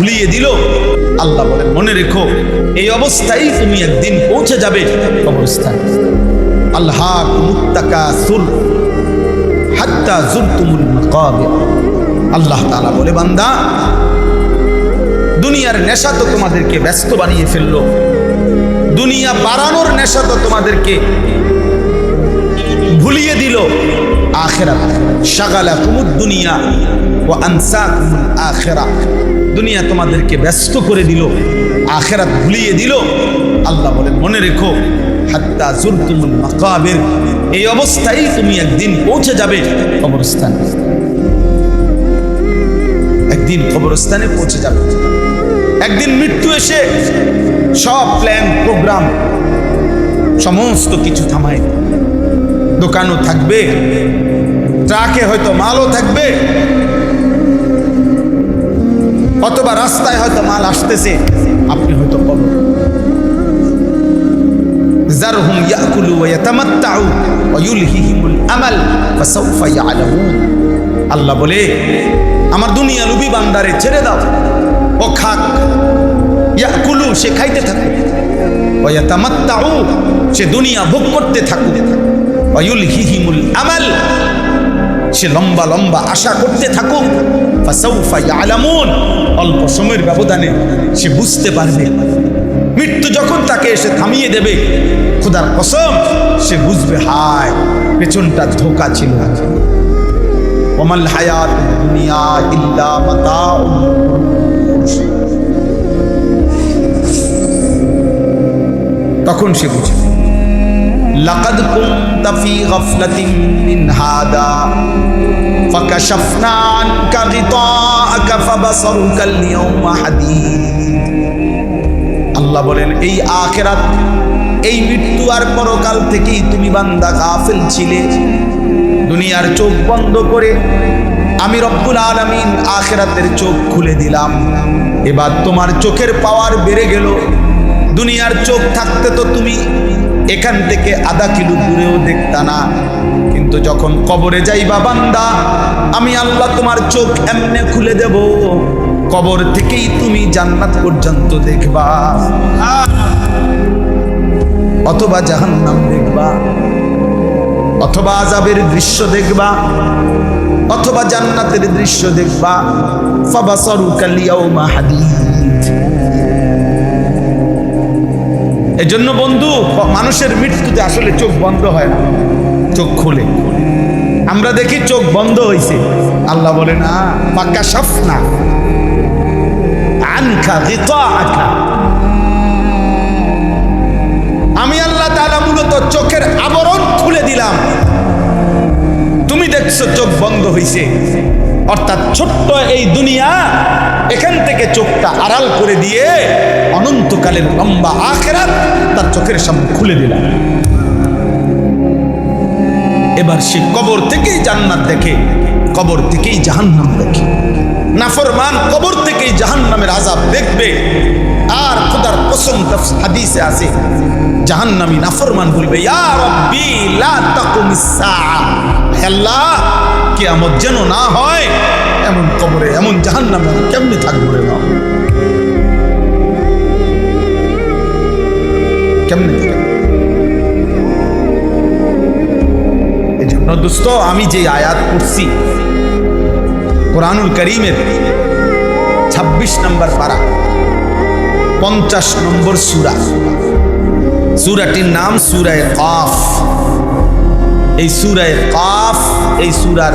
ভুলিয়ে দিল। আল্লাহ বলেন মনে রেখো এই অবস্থায় তুমি একদিন পৌঁছে যাবে কবরস্থান। আল্লাহুমুত তাকাসুর হাত্তা যুরতুমুল মাকাবির। আল্লাহ তাআলা বলে বান্দা দুনিয়ার নেশা তো তোমাদেরকে ব্যস্ত বানিয়ে ফেললো, দুনিয়া বাড়ানোর নেশা তো তোমাদেরকে ভুলিয়ে দিল আখিরাত। শাগালাকুমুদ দুনিয়া ওয়া আনসাকুমুল আখিরাহ। দুনিয়া তোমাদেরকে ব্যস্ত করে দিল, আখিরাত ভুলিয়ে দিল। আল্লাহ বলেন মনে রেখো হাত্তা যুরতুমুল মাকাবির, এই অবস্থায় তুমি একদিন পৌঁছে যাবে কবরস্থান। একদিন কবরস্থানে পৌঁছে যাবে। একদিন মৃত্যু এসে সব প্ল্যান প্রোগ্রাম সমস্ত কিছু থামায়। দোকানও থাকবে, ট্রাকে হয়তো মালও থাকবে, অথবা রাস্তায় হয়তো মাল আসতেছে, আপনি হয়তো পাবেন। যারহুম ইয়াকুলু ওয়া ইয়াতামাত্তাউ ওয়া ইউলহিহিমুল আমাল ফাসাউফা ইয়ালামুন। আল্লাহ বলে আমার দুনিয়া লুবি বান্দারে ছেড়ে দাও, ও খাক। ইয়াকুলু, সে খাইতে থাকুক, ওয়া ইয়াতামাত্তাউ, সে দুনিয়া ভোগ করতে থাকুক, ওয়া ইউলহিহিমুল আমাল, সে লম্বা লম্বা আশা করতে থাকুক। ফাসাউফা ইয়ালামুন, অল্প সময়ের ব্যবধানে সে বুঝতে পারবে। মৃত্যু যখন তাকে এসে থামিয়ে দেবে, খোদার কসম সে বুঝবে হায় পেছনটা ধোঁকা ছিল। ওমাল হায়াতুদ দুনিয়া ইল্লা মাতাউল গুরুর। তখন সে বুঝবে লাকাদ কুনতা ফি গাফলাতিন মিন হাদা ফাকাশাফনা আনকা গিতাআকা ফাবাসারুকা আল-ইয়াওমা হাদীদ। আল্লাহ বলেন এই আখিরাত, এই মৃত্যু আর পরকাল থেকেই তুমি বান্দা গাফিল ছিলে। দুনিয়ার চোখ বন্ধ করে আমি রব্বুল আলামিন আখিরাতের চোখ খুলে দিলাম। এবার তোমার চোখের পাওয়ার বেড়ে গেল। দুনিয়ার চোখ থাকতে তো তুমি এখান থেকে আধা কিলো দূরেও দেখতা না, কিন্তু যখন কবরে যাইবা বান্দা, আমি আল্লাহ তোমার চোখ এমনে খুলে দেব, কবর থেকেই তুমি জান্নাত পর্যন্ত দেখবা, অথবা জাহান্নাম দেখবা, অথবা আযাবের দৃশ্য দেখবা, অথবা জান্নাতের দৃশ্য দেখবা। ফাবাসারুকাল ইয়াওমা হাদীদ। এজন্য বন্ধু, মানুষের মৃত্যুতে আসলে চোখ বন্ধ হয় না, চোখ খুলে। আমরা দেখি চোখ বন্ধ হয়েছে, আল্লাহ বলে না ফাকাশাফনা আনকা গিতাআকা। আমি আল্লাহ তাআলা মূলত চোখের আবরণ খুলে দিলাম। তুমি দেখছো চোখ বন্ধ হয়েছে, অর্থাৎ ছোট্ট এই দুনিয়া, এখান থেকে চোখটা আড়াল করে দিয়ে অনন্তকালের লম্বা আখিরাত তার চোখের সামনে খুলে দিলাম। এবার সে কবর থেকেই জান্নাত দেখে, কবর থেকেই জাহান্নাম দেখে। নাফরমান কবর থেকেই জাহান্নামের আযাব দেখবে। আর খোদার কসম হাদিসে আছে, জাহান্নামী নাফরমান বলবে ইয়া রাব্বি লা তাকুমিস সাআ, হে আল্লাহ কিয়ামত যেন না হয়। এমন কবরে এমন জাহান্নামে কেমনে থাকবো রে বাবা, কেমনে থাকবো? এই জন্য দোস্ত, আমি যে আয়াত পড়ছি কোরআনুল কারীমের 26 নম্বর পারা 50 নম্বর সূরা, সূরাটির নাম সূরা কাফ। এই সূরা কাফ, এই সূরার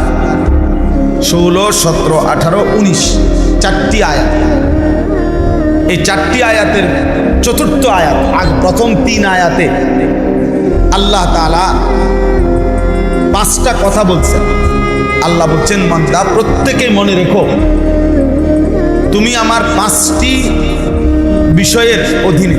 16, 17, 18, 19 চারটি আয়াত। এই চারটি আয়াতের চতুর্থ আয়াত, প্রথম 3 আয়াতে আল্লাহ তাআলা 5টা কথা বলছেন। আল্লাহ বলছেন বান্দা প্রত্যেকে মনে রেখো, তুমি আমার 5টি বিষয়ের অধীনে,